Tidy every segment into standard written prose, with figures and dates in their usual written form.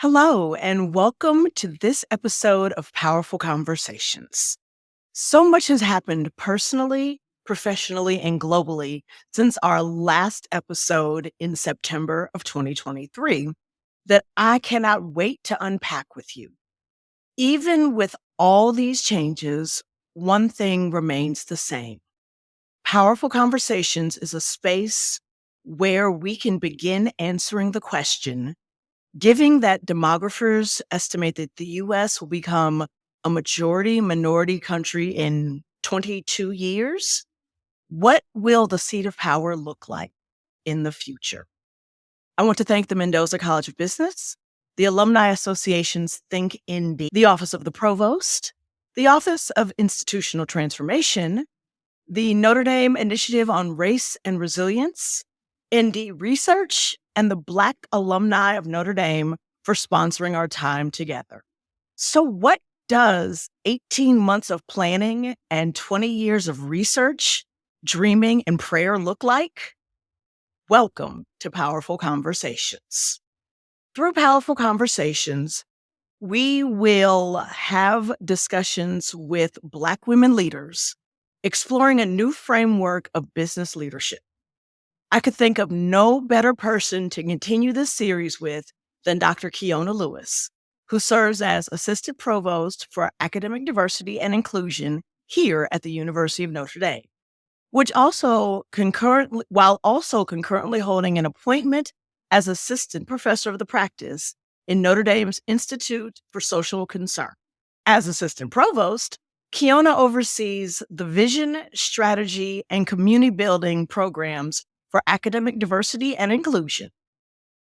Hello, and welcome to this episode of Powerful Conversations. So much has happened personally, professionally, and globally since our last episode in September of 2023 that I cannot wait to unpack with you. Even with all these changes, one thing remains the same. Powerful Conversations is a space where we can begin answering the question, given that demographers estimate that the US will become a majority minority country in 22 years, what will the seat of power look like in the future? I want to thank the Mendoza College of Business, the Alumni Association's Think Indy, the Office of the Provost, the Office of Institutional Transformation, the Notre Dame Initiative on Race and Resilience, ND Research, and the Black Alumni of Notre Dame for sponsoring our time together. So, what does 18 months of planning and 20 years of research, dreaming, and prayer look like? Welcome to Powerful Conversations. Through Powerful Conversations, we will have discussions with Black women leaders exploring a new framework of business leadership. I could think of no better person to continue this series with than Dr. Keona Lewis, who serves as Assistant Provost for Academic Diversity and Inclusion here at the University of Notre Dame, while also concurrently holding an appointment as Assistant Professor of the Practice in Notre Dame's Institute for Social Concern. As Assistant Provost, Keona oversees the vision, strategy, and community building programs for academic diversity and inclusion.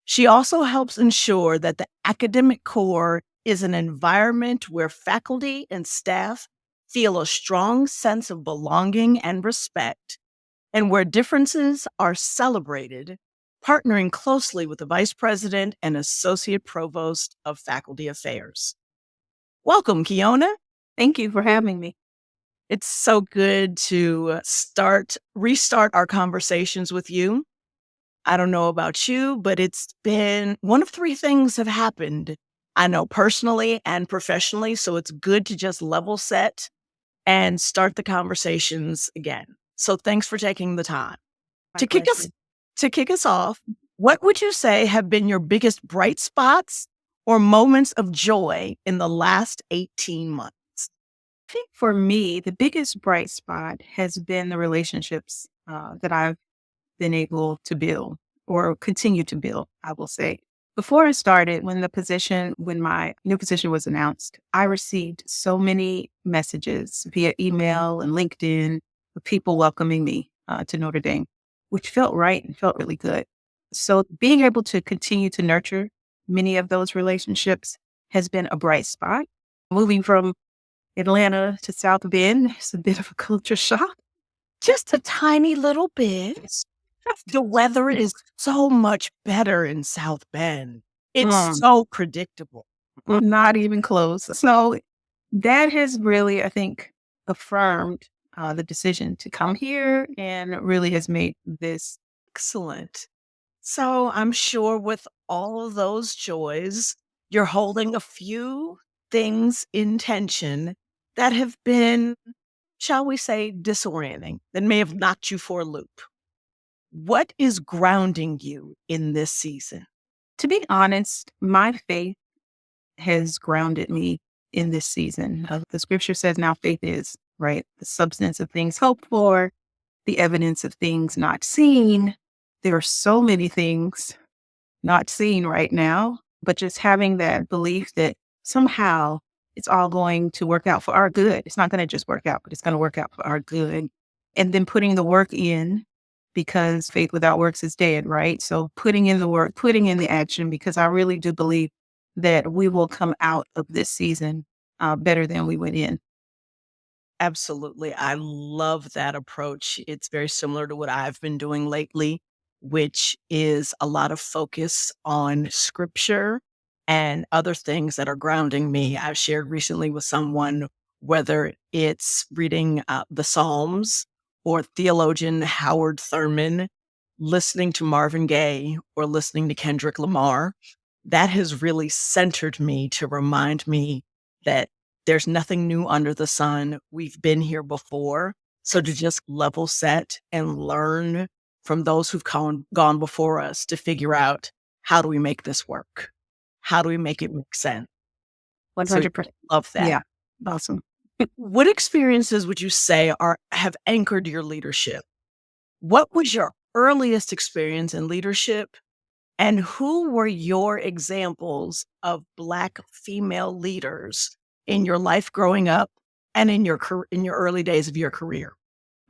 She also helps ensure that the academic core is an environment where faculty and staff feel a strong sense of belonging and respect, and where differences are celebrated, partnering closely with the Vice President and Associate Provost of Faculty Affairs. Welcome, Keona. Thank you for having me. It's so good to restart our conversations with you. I don't know about you, but it's been one of three things have happened. I know personally and professionally, so it's good to just level set and start the conversations again. So thanks for taking the time. To kick us off, what would you say have been your biggest bright spots or moments of joy in the last 18 months? I think for me, the biggest bright spot has been the relationships that I've been able to build or continue to build, I will say. Before I started, when my new position was announced, I received so many messages via email and LinkedIn of people welcoming me to Notre Dame, which felt right and felt really good. So being able to continue to nurture many of those relationships has been a bright spot. Moving from Atlanta to South Bend, it's a bit of a culture shock. Just a tiny little bit. The weather is so much better in South Bend. It's so predictable. Not even close. So that has really, I think, affirmed the decision to come here and really has made this excellent. So I'm sure with all of those joys, you're holding a few things in tension that have been, shall we say, disorienting, that may have knocked you for a loop. What is grounding you in this season? To be honest, my faith has grounded me in this season. The scripture says now faith is, right, the substance of things hoped for, the evidence of things not seen. There are so many things not seen right now, but just having that belief that somehow it's all going to work out for our good. It's not going to just work out, but it's going to work out for our good. And then putting the work in, because faith without works is dead, right? So putting in the work, putting in the action, because I really do believe that we will come out of this season better than we went in. Absolutely. I love that approach. It's very similar to what I've been doing lately, which is a lot of focus on scripture and other things that are grounding me. I've shared recently with someone, whether it's reading the Psalms or theologian Howard Thurman, listening to Marvin Gaye, or listening to Kendrick Lamar. that has really centered me to remind me that there's nothing new under the sun. We've been here before. So to just level set and learn from those who've gone before us to figure out, how do we make this work? How do we make it make sense? So 100%. love that. Yeah. Awesome. What experiences would you say have anchored your leadership? What was your earliest experience in leadership? And who were your examples of Black female leaders in your life growing up and in your early days of your career?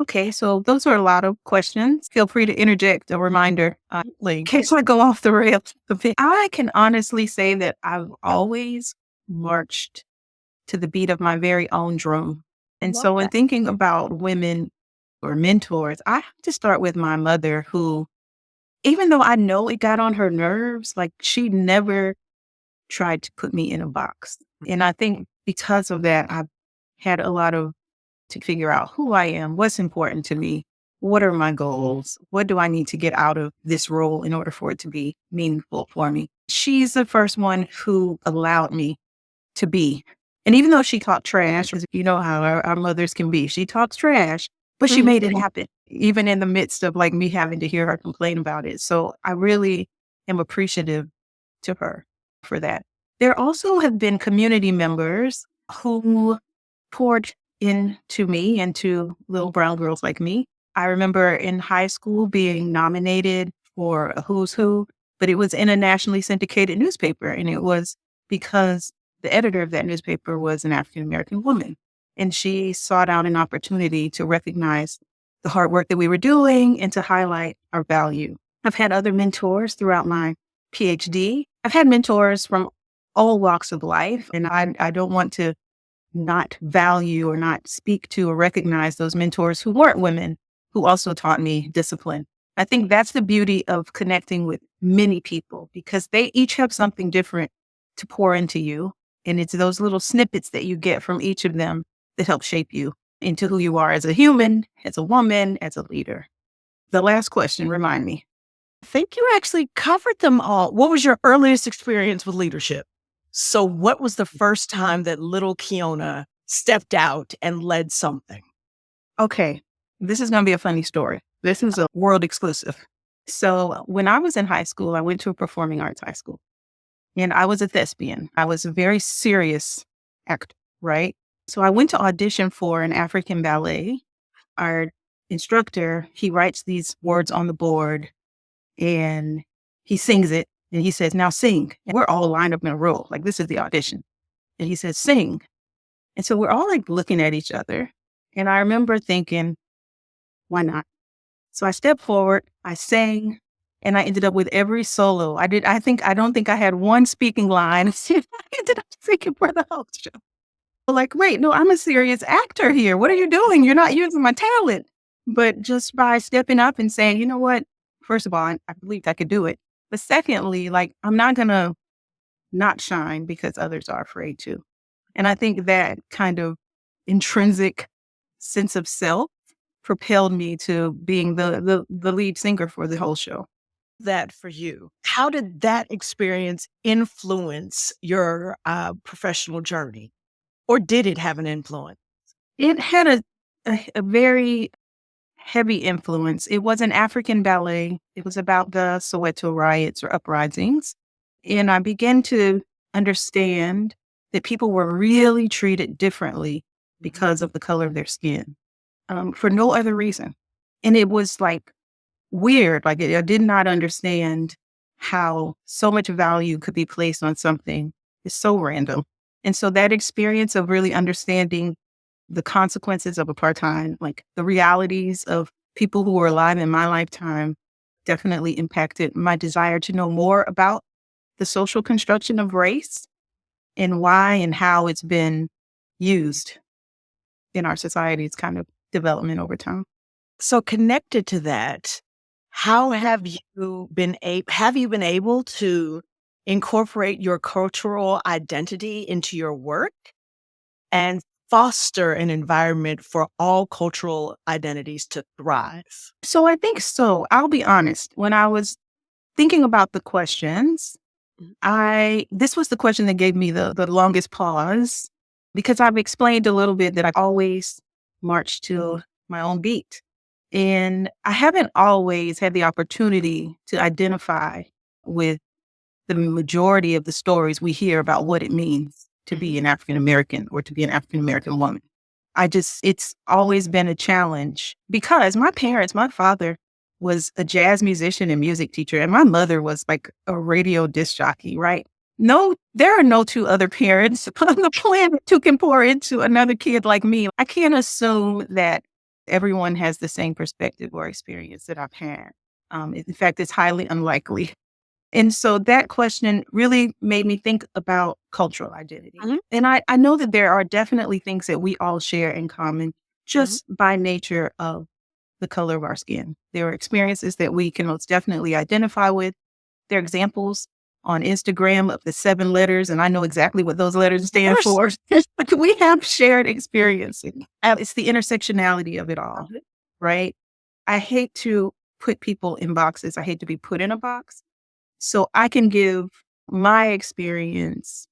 Okay, so those are a lot of questions. Feel free to interject a reminder in Like, case I go off the rails a bit. I can honestly say that I've always marched to the beat of my very own drum. And love so when that. thinking about women or mentors, I have to start with my mother, who, even though I know it got on her nerves, like she never tried to put me in a box. And I think because of that, I've had a lot of to figure out who I am, what's important to me, what are my goals, what do I need to get out of this role in order for it to be meaningful for me. She's the first one who allowed me to be. And even though she talked trash, 'cause you know how our mothers can be, she talks trash, but she Mhm. made it happen, even in the midst of like me having to hear her complain about it. So I really am appreciative to her for that. There also have been community members who poured into me and to little brown girls like me. I remember in high school being nominated for a Who's Who, but it was in a nationally syndicated newspaper. And it was because the editor of that newspaper was an African American woman. And she sought out an opportunity to recognize the hard work that we were doing and to highlight our value. I've had other mentors throughout my Ph.D. I've had mentors from all walks of life, and I don't want to not value or not speak to or recognize those mentors who weren't women, who also taught me discipline. I think that's the beauty of connecting with many people, because they each have something different to pour into you. And it's those little snippets that you get from each of them that help shape you into who you are as a human, as a woman, as a leader. The last question, remind me. I think you actually covered them all. What was your earliest experience with leadership? So, what was the first time that little Keona stepped out and led something? Okay, this is going to be a funny story. This is a world exclusive. So when I was in high school, I went to a performing arts high school, and I was a thespian. I was a very serious actor, right? So I went to audition for an African ballet. Our instructor, he writes these words on the board and he sings it, and he says, "Now sing." And we're all lined up in a row. Like, this is the audition. And he says, "Sing." And so we're all like looking at each other. And I remember thinking, why not? So I stepped forward, I sang, and I ended up with every solo. I don't think I had one speaking line. I ended up singing for the whole show. Like, wait, no, I'm a serious actor here. What are you doing? You're not using my talent. But just by stepping up and saying, you know what? First of all, I believed I could do it. But secondly, like, I'm not going to not shine because others are afraid to. And I think that kind of intrinsic sense of self propelled me to being the lead singer for the whole show. That for you. How did that experience influence your professional journey? Or did it have an influence? It had a very heavy influence. It was an African ballet. It was about the Soweto riots or uprisings. And I began to understand that people were really treated differently because of the color of their skin, for no other reason. And it was like weird. Like, I did not understand how so much value could be placed on something is so random. And so that experience of really understanding the consequences of apartheid, like the realities of people who were alive in my lifetime, definitely impacted my desire to know more about the social construction of race and why and how it's been used in our society's kind of development over time. So connected to that, how have you been able to incorporate your cultural identity into your work and foster an environment for all cultural identities to thrive? So I think so. I'll be honest. When I was thinking about the questions, This was the question that gave me the longest pause, because I've explained a little bit that I always march to my own beat. And I haven't always had the opportunity to identify with the majority of the stories we hear about what it means to be an African American or to be an African American woman. It's always been a challenge because my father was a jazz musician and music teacher, and my mother was like a radio disc jockey, right? No, there are no two other parents on the planet who can pour into another kid like me. I can't assume that everyone has the same perspective or experience that I've had. In fact, it's highly unlikely. And so that question really made me think about cultural identity. And I know that there are definitely things that we all share in common just by nature of the color of our skin. There are experiences that we can most definitely identify with. There are examples on Instagram of the 7 letters, and I know exactly what those letters stand for. But we have shared experiences. It's the intersectionality of it all, right? I hate to put people in boxes. I hate to be put in a box. So I can give my experience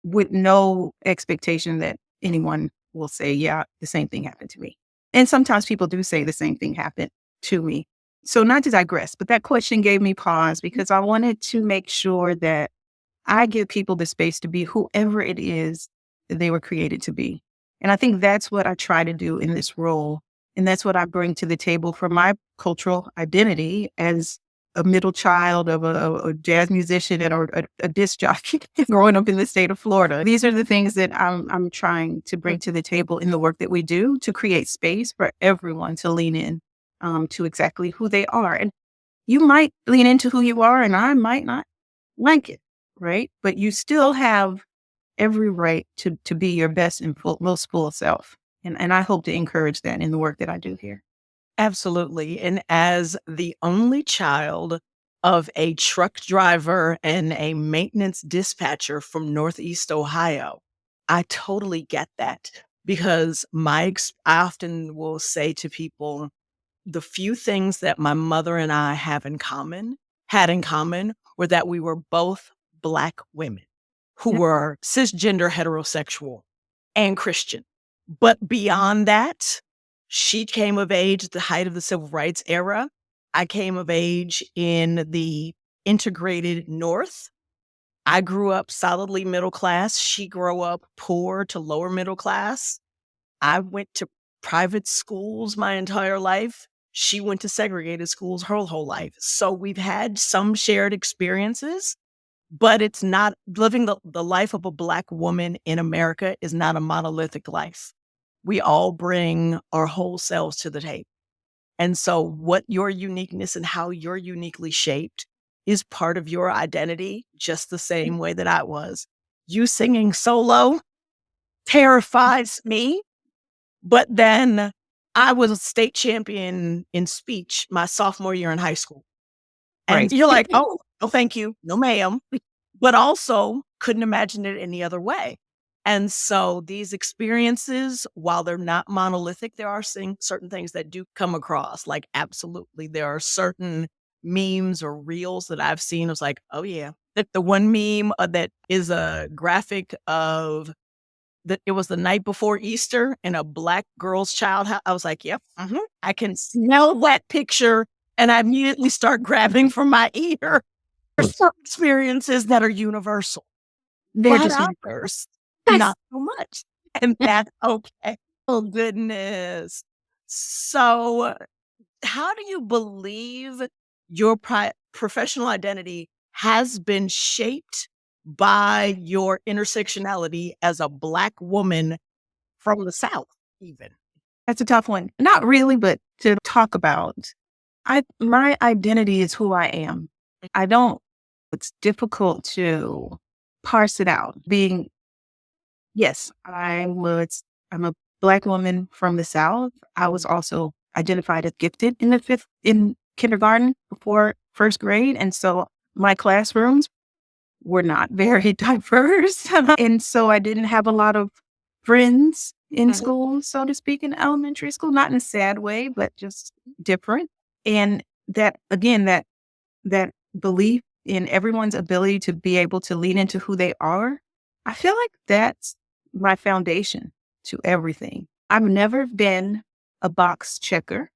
with no expectation that anyone will say, yeah, the same thing happened to me. And sometimes people do say the same thing happened to me. So not to digress, but that question gave me pause because I wanted to make sure that I give people the space to be whoever it is that they were created to be. And I think that's what I try to do in this role. And that's what I bring to the table for my cultural identity as a middle child of a jazz musician and a disc jockey growing up in the state of Florida. These are the things that I'm trying to bring to the table in the work that we do to create space for everyone to lean in to exactly who they are. And you might lean into who you are and I might not like it, right? But you still have every right to be your best and most full self. And I hope to encourage that in the work that I do here. Absolutely. And as the only child of a truck driver and a maintenance dispatcher from Northeast Ohio, I totally get that because I often will say to people, the few things that my mother and I had in common were that we were both Black women who were cisgender heterosexual and Christian. But beyond that, she came of age at the height of the civil rights era. I came of age in the integrated North. I grew up solidly middle class. She grew up poor to lower middle class. I went to private schools my entire life. She went to segregated schools her whole life. So we've had some shared experiences, but it's not living the life of a Black woman in America is not a monolithic life. We all bring our whole selves to the table. And so what your uniqueness and how you're uniquely shaped is part of your identity, just the same way that I was. You singing solo terrifies me, but then I was a state champion in speech my sophomore year in high school. And Right. you're like, oh, no, thank you. No, ma'am. But also couldn't imagine it any other way. And so these experiences, while they're not monolithic, there are certain things that do come across. Like, absolutely, there are certain memes or reels that I've seen. It's like, oh, yeah. The one meme that is a graphic of that it was the night before Easter in a Black girl's child house. I was like, yep, I can smell that picture. And I immediately start grabbing for my ear. There's some experiences that are universal. They're But just others, not so much. And that's okay. Oh, goodness. So, how do you believe your professional identity has been shaped by your intersectionality as a Black woman from the South, even? That's a tough one. Not really, but to talk about. My identity is who I am. I don't, it's difficult to parse it out. Yes, I'm a Black woman from the South. I was also identified as gifted in kindergarten before first grade. And so my classrooms were not very diverse. And so I didn't have a lot of friends in school, so to speak, in elementary school, not in a sad way, but just different. And that, again, that belief in everyone's ability to be able to lean into who they are, I feel like that's my foundation to everything. I've never been a box checker.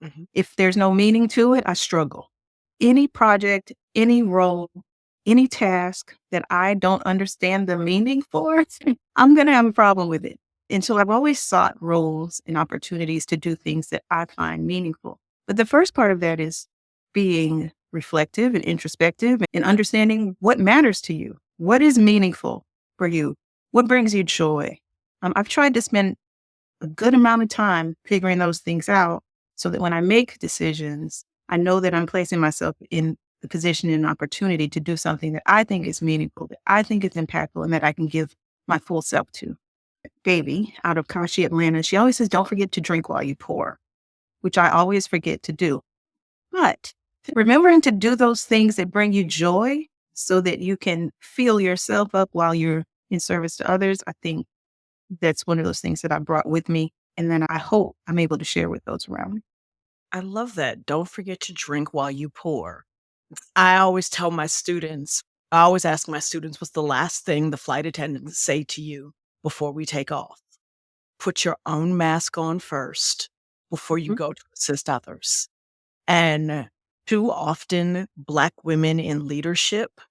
Mhm. If there's no meaning to it, I struggle. Any project, any role, any task that I don't understand the meaning for, I'm going to have a problem with it. And so I've always sought roles and opportunities to do things that I find meaningful. But the first part of that is being reflective and introspective and understanding what matters to you. What is meaningful for you? What brings you joy? I've tried to spend a good amount of time figuring those things out so that when I make decisions, I know that I'm placing myself in the position and opportunity to do something that I think is meaningful, that I think is impactful, and that I can give my full self to. Baby out of Kashi, Atlanta, she always says, don't forget to drink while you pour, which I always forget to do. But remembering to do those things that bring you joy so that you can fill yourself up while you're in service to others, I think that's one of those things that I brought with me. And then I hope I'm able to share with those around me. I love that. Don't forget to drink while you pour. I always tell my students, I always ask my students, what's the last thing the flight attendants say to you before we take off? Put your own mask on first before you Mhm. go to assist others. And too often, Black women in leadership,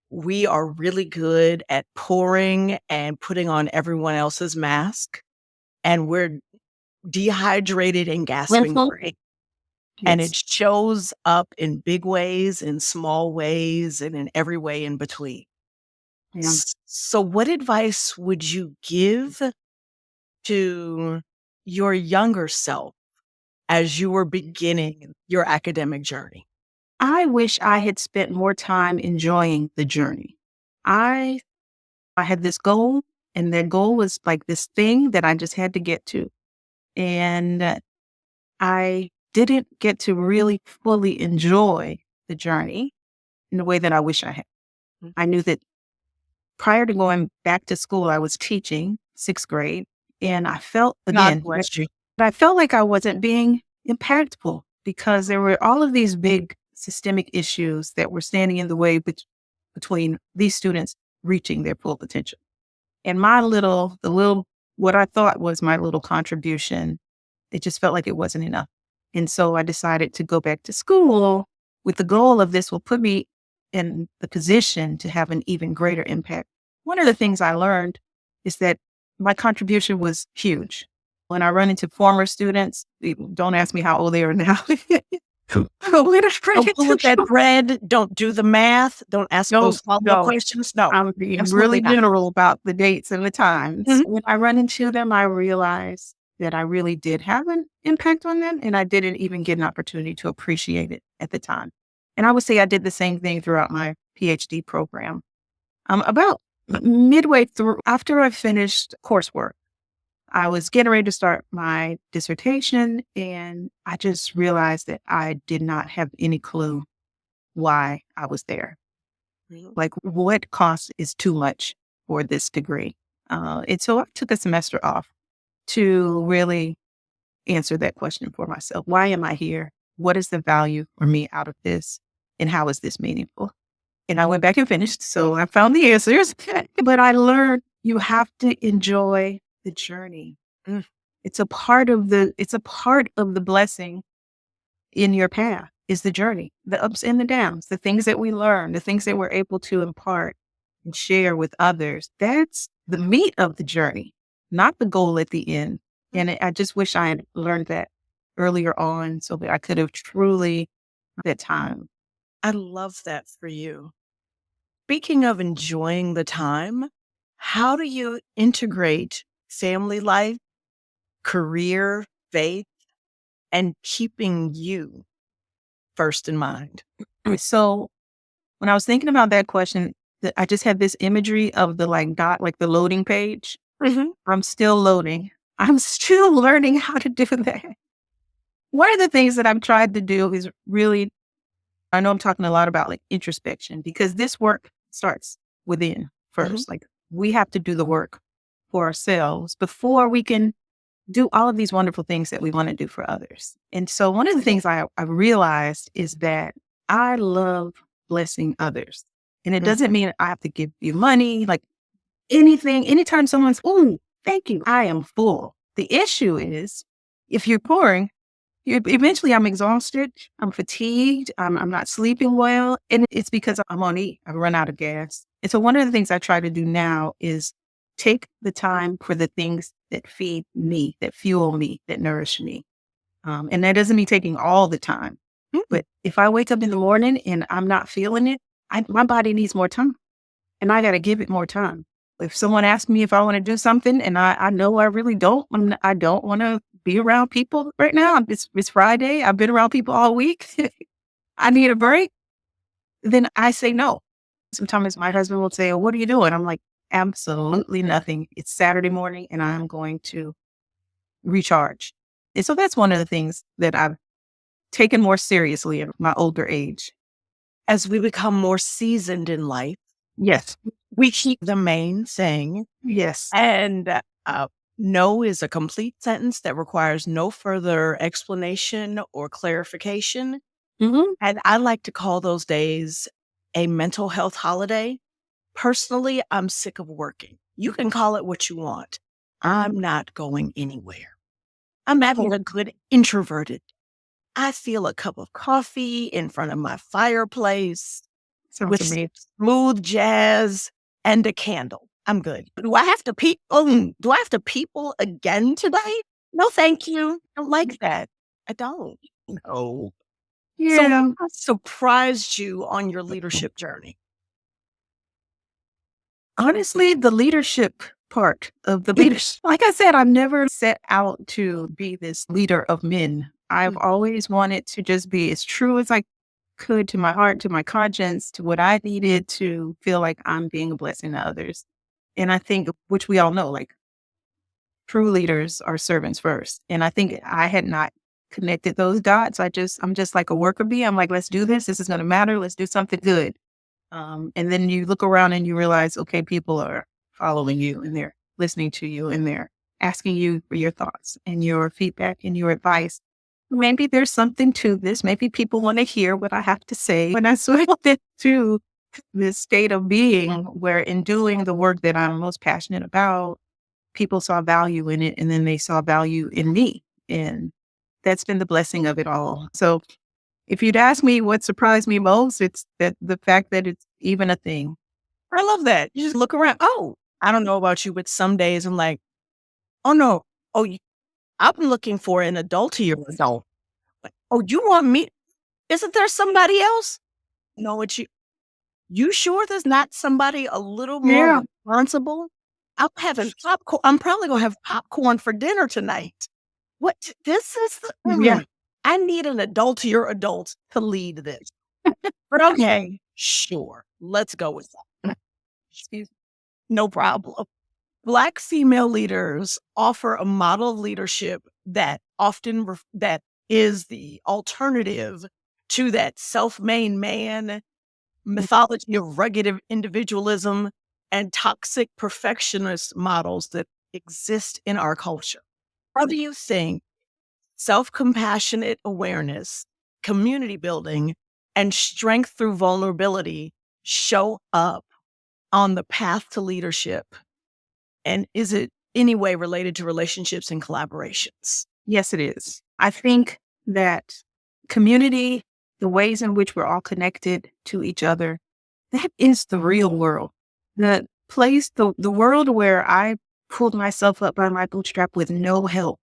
we are really good at pouring and putting on everyone else's mask, and we're dehydrated and gasping Mhm. for air. And Yes. it shows up in big ways, in small ways, and in every way in between. Yeah. So what advice would you give to your younger self as you were beginning your academic journey? I wish I had spent more time enjoying the journey. I I had this goal, and that goal was like this thing that I just had to get to. And I didn't get to really fully enjoy the journey in the way that I wish I had. Mm. I knew that prior to going back to school, I was teaching sixth grade, and I felt, God again, bless you. I felt like I wasn't being impactful because there were all of these big systemic issues that were standing in the way between these students reaching their full potential. And what I thought was my little contribution, it just felt like it wasn't enough. And so I decided to go back to school with the goal of this will put me in the position to have an even greater impact. One of the things I learned is that my contribution was huge. When I run into former students, don't ask me how old they are now. When I run Don't pull into up that thread. Don't do the math. Don't ask no, those follow-up no, questions. No, I'm being really absolutely not. general about the dates and the times. Mhm. When I run into them, I realize that I really did have an impact on them, and I didn't even get an opportunity to appreciate it at the time. And I would say I did the same thing throughout my Ph.D. program. About midway through, after I finished coursework, I was getting ready to start my dissertation, and I just realized that I did not have any clue why I was there. Mhm. Like, what cost is too much for this degree? And so I took a semester off to really answer that question for myself. Why am I here? What is the value for me out of this? And how is this meaningful? And I went back and finished. So I found the answers. But I learned you have to enjoy the journey. Mm. It's a part of the blessing in your path is the journey, the ups and the downs, the things that we learn, the things that we're able to impart and share with others. That's the meat of the journey, not the goal at the end. And I just wish I had learned that earlier on so that I could have truly that time. I love that for you. Speaking of enjoying the time, how do you integrate family life, career, faith, and keeping you first in mind? So when I was thinking about that question, I just had this imagery of the like dot, like the loading page. Mhm. I'm still loading. I'm still learning how to do that. One of the things that I've tried to do is really, I know I'm talking a lot about like introspection because this work starts within Mhm. first. Like we have to do the work for ourselves before we can do all of these wonderful things that we want to do for others. And so one of the things I realized is that I love blessing others. And it doesn't mean I have to give you money, like anything. Anytime someone's, oh, thank you, I am full. The issue is if you're pouring, eventually I'm exhausted, I'm fatigued, I'm not sleeping well. And it's because I'm on E. I've run out of gas. And so one of the things I try to do now is take the time for the things that feed me, that fuel me, that nourish me. And that doesn't mean taking all the time. But if I wake up in the morning and I'm not feeling it, my body needs more time and I got to give it more time. If someone asks me if I want to do something and I know I really don't, I don't want to be around people right now. It's Friday. I've been around people all week. I need a break. Then I say no. Sometimes my husband will say, "What are you doing?" I'm like, absolutely nothing. It's Saturday morning and I'm going to recharge. And so that's one of the things that I've taken more seriously in my older age. As we become more seasoned in life, Yes. we keep the main saying, Yes. and no is a complete sentence that requires no further explanation or clarification. Mm-hmm. And I like to call those days a mental health holiday. Personally, I'm sick of working. You can call it what you want. I'm not going anywhere. I'm having a good introverted. I feel a cup of coffee in front of my fireplace Sounds with amazing. smooth jazz and a candle. I'm good. Do I have to people again today? No, thank you. I don't like that. I don't. No. So Yeah. what surprised you on your leadership journey? Honestly, the leadership part of the leadership. Like I said, I've never set out to be this leader of men. I've always wanted to just be as true as I could to my heart, to my conscience, to what I needed to feel like I'm being a blessing to others. And I think, which we all know, like true leaders are servants first. And I think I had not connected those dots. I'm just like a worker bee. I'm like, let's do this. This is going to matter. Let's do something good. And then you look around and you realize, okay, people are following you and they're listening to you and they're asking you for your thoughts and your feedback and your advice. Maybe there's something to this. Maybe people want to hear what I have to say. When I switched it to this state of being where in doing the work that I'm most passionate about, people saw value in it and then they saw value in me. And that's been the blessing of it all. So if you'd ask me what surprised me most, it's that the fact that it's even a thing. I love that. You just look around. Oh, I don't know about you, but some days I'm like, oh no. Oh, I'm looking for an adultier adult. Oh, you want me? Isn't there somebody else? No, it's you. You sure there's not somebody a little more Yeah. responsible? I'm having popcorn. I'm probably gonna have popcorn for dinner tonight. What? This is the. Yeah. I need an adultier adult to lead this. But okay, sure. Let's go with that. Excuse me. No problem. Black female leaders offer a model of leadership that that is the alternative to that self-made man mythology of rugged individualism and toxic perfectionist models that exist in our culture. How do you think self-compassionate awareness, community building, and strength through vulnerability show up on the path to leadership? And is it any way related to relationships and collaborations? Yes, it is. I think that community, the ways in which we're all connected to each other, that is the real world. The place, the world where I pulled myself up by my bootstrap with no help.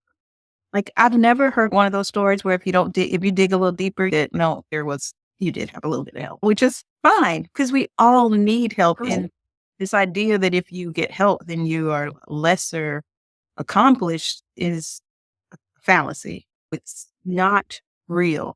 Like I've never heard one of those stories where if you dig a little deeper, that no, you did have a little bit of help, which is fine because we all need help. And this idea that if you get help, then you are lesser accomplished is a fallacy. It's not real.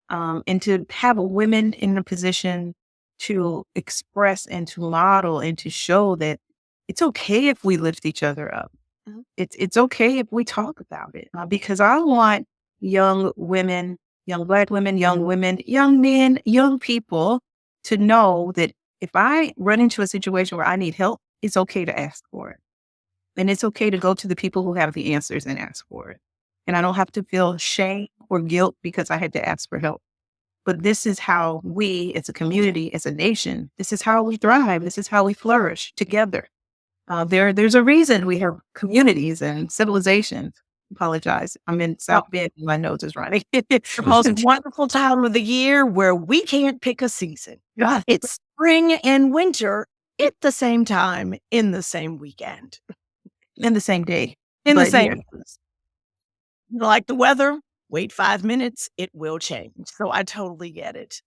And to have women in a position to express and to model and to show that it's okay if we lift each other up. Mhm. It's okay if we talk about it because I want young women, young Black women, young men, young people to know that if I run into a situation where I need help, it's okay to ask for it. And it's okay to go to the people who have the answers and ask for it. And I don't have to feel shame or guilt because I had to ask for help. but this is how we as a community, as a nation, this is how we thrive. This is how we flourish together. There's a reason we have communities and civilizations. Apologize. I'm in Oh, South Bend. My nose is running. the most wonderful time of the year where we can't pick a season. Yeah, It's spring and winter at the same time in the same weekend. in the same day. In the But yeah, same You like the weather? Wait 5 minutes, it will change. So I totally get it.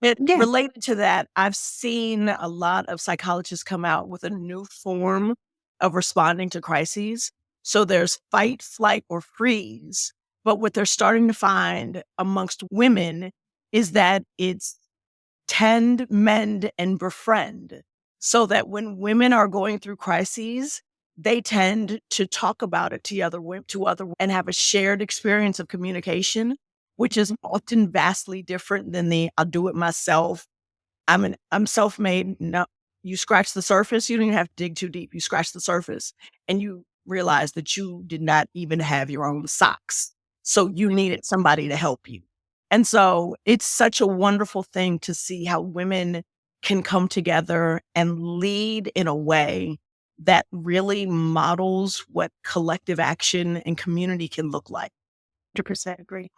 It yeah, related to that, I've seen a lot of psychologists come out with a new form of responding to crises. So there's fight, flight, or freeze. But what they're starting to find amongst women is that it's tend, mend, and befriend. So that when women are going through crises, they tend to talk about it to other and have a shared experience of communication, which is often vastly different than the I'll do it myself. I'm self-made. No, you scratch the surface. You don't even have to dig too deep. You scratch the surface and you realize that you did not even have your own socks. So you needed somebody to help you. And so it's such a wonderful thing to see how women can come together and lead in a way that really models what collective action and community can look like. 100% agree.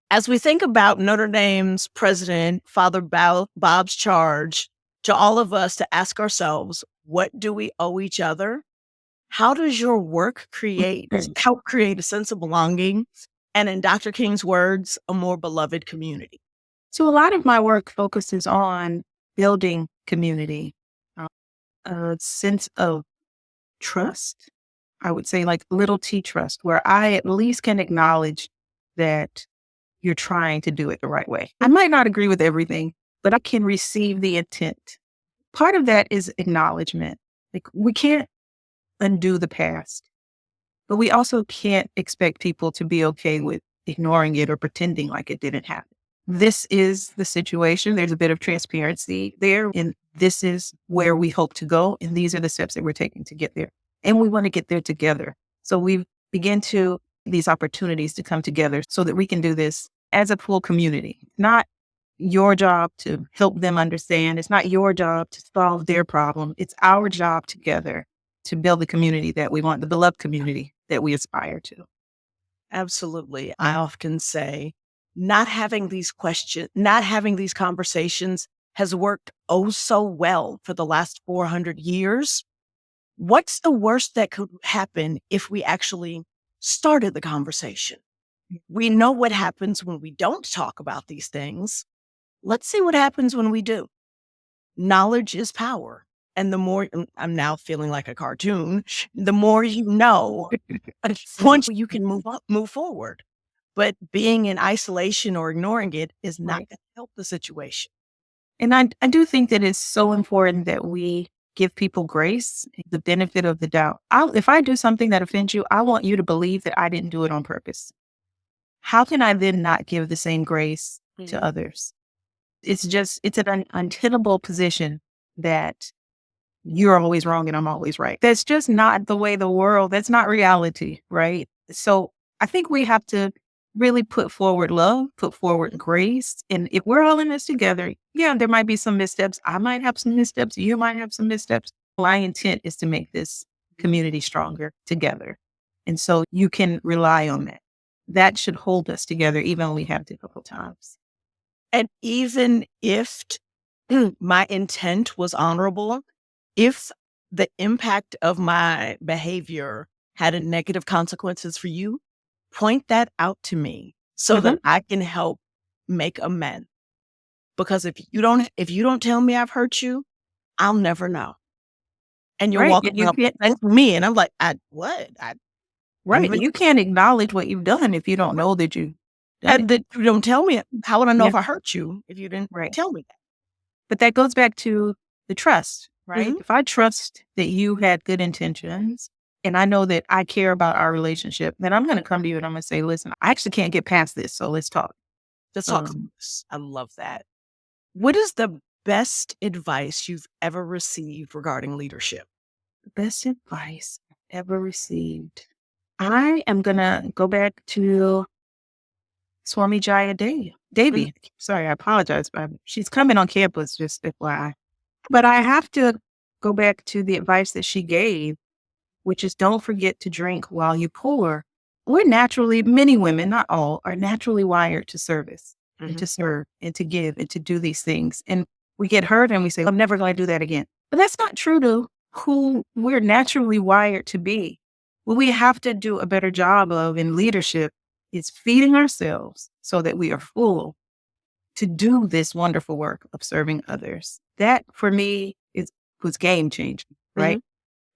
As we think about Notre Dame's president, Father Bob's charge to all of us to ask ourselves, what do we owe each other? How does your work help create a sense of belonging? And in Dr. King's words, a more beloved community. So a lot of my work focuses on building community, uh, a sense of trust. I would say like little T trust, where I at least can acknowledge that you're trying to do it the right way. I might not agree with everything, but I can receive the intent. Part of that is acknowledgement. Like we can't undo the past, but we also can't expect people to be okay with ignoring it or pretending like it didn't happen. This is the situation. There's a bit of transparency there, and this is where we hope to go. And these are the steps that we're taking to get there. And we want to get there together. So we begin to these opportunities to come together so that we can do this as a full community. Not your job to help them understand. It's not your job to solve their problem. It's our job together to build the community that we want, the beloved community that we aspire to. Absolutely. I often say not having these conversations has worked oh so well for the last 400 years. What's the worst that could happen if we actually started the conversation? We know what happens when we don't talk about these things. Let's see what happens when we do. Knowledge is power. And the more I'm now feeling like a cartoon, the more you know, once you can move forward. But being in isolation or ignoring it is not Right. going to help the situation. And I do think that it's so important that we give people grace, the benefit of the doubt. If I do something that offends you, I want you to believe that I didn't do it on purpose. How can I then not give the same grace to others? It's an untenable position that you're always wrong and I'm always right. That's just not the way that's not reality, right? So I think we have to really put forward love, put forward grace. And if we're all in this together, yeah, there might be some missteps. I might have some missteps. You might have some missteps. My intent is to make this community stronger together. And so you can rely on that. That should hold us together even when we have difficult times. And even if my intent was honorable, if the impact of my behavior had a negative consequences for you, point that out to me so that I can help make amends. Because if you don't tell me I've hurt you, I'll never know. And you'll Right. walk And up next to me and I'm like, what? I didn't right. even You can't acknowledge what you've done if you don't know that you've done it. that you don't tell me. How would I know Yeah. if I hurt you if you didn't Right. tell me that? But that goes back to the trust, right? Mhm. If I trust that you had good intentions and I know that I care about our relationship, then I'm going to come to you and I'm going to say, listen, I actually can't get past this. So let's talk. Let's talk. Um, I love that. What is the best advice you've ever received regarding leadership? Best advice I've ever received. I am going to go back to Swami Jayadeva. Davy, sorry, I apologize. She's coming on campus, just FYI. But I have to go back to the advice that she gave, which is don't forget to drink while you pour. We're naturally, many women, not all, are naturally wired to service and to serve and to give and to do these things. And we get hurt and we say, I'm never going to do that again. But that's not true to who we're naturally wired to be. What we have to do a better job of in leadership is feeding ourselves so that we are full to do this wonderful work of serving others. That for me was game changing, right?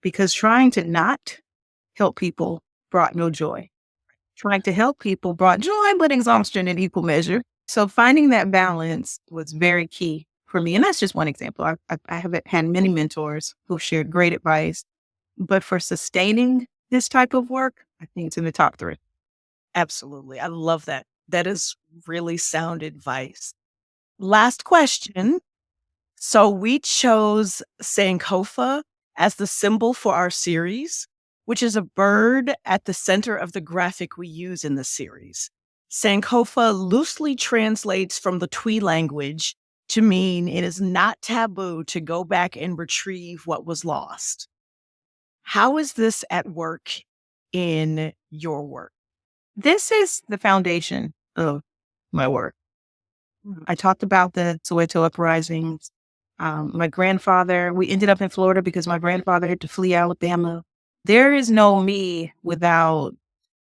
Because trying to not help people brought no joy. Trying to help people brought joy, but exhaustion in equal measure. So finding that balance was very key for me. And that's just one example. I have had many mentors who've shared great advice, but for sustaining this type of work, I think it's in the top 3. Absolutely. I love that. That is really sound advice. Last question. So we chose Sankofa as the symbol for our series, which is a bird at the center of the graphic we use in the series. Sankofa loosely translates from the Twi language to mean it is not taboo to go back and retrieve what was lost. How is this at work in your work? This is the foundation of my work. I talked about the Soweto uprisings. My grandfather, we ended up in Florida because my grandfather had to flee Alabama. There is no me without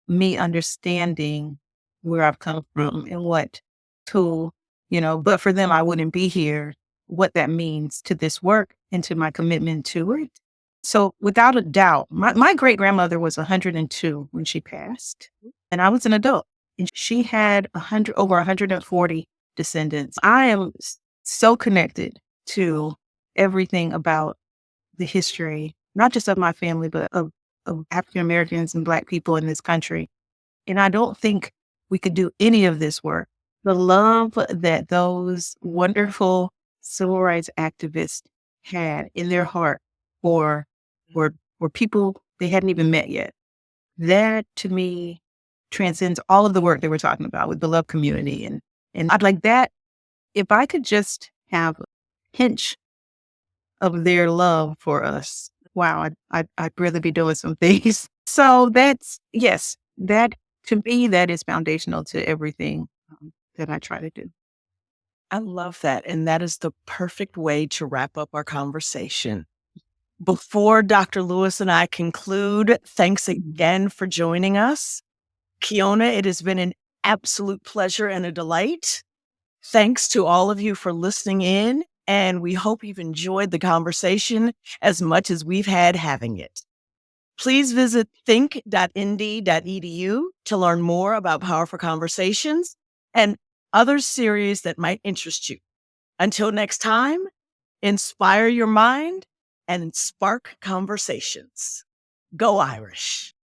me understanding where I've come from and what tool, but for them, I wouldn't be here, what that means to this work and to my commitment to it. So without a doubt, my great grandmother was 102 when she passed, and I was an adult, and she had over 140 descendants. I am so connected to everything about the history, not just of my family, but of African Americans and Black people in this country. And I don't think we could do any of this work. The love that those wonderful civil rights activists had in their heart for people they hadn't even met yet. That to me transcends all of the work that we're talking about with beloved community. And I'd like that. If I could just have a pinch of their love for us, wow, I'd rather be doing some things. So yes, that to me, that is foundational to everything that I try to do. I love that. And that is the perfect way to wrap up our conversation. Before Dr. Lewis and I conclude, thanks again for joining us. Keona, it has been an absolute pleasure and a delight. Thanks to all of you for listening in, and we hope you've enjoyed the conversation as much as we've had having it. Please visit think.nd.edu to learn more about Powerful Conversations and other series that might interest you. Until next time, inspire your mind and spark conversations. Go Irish.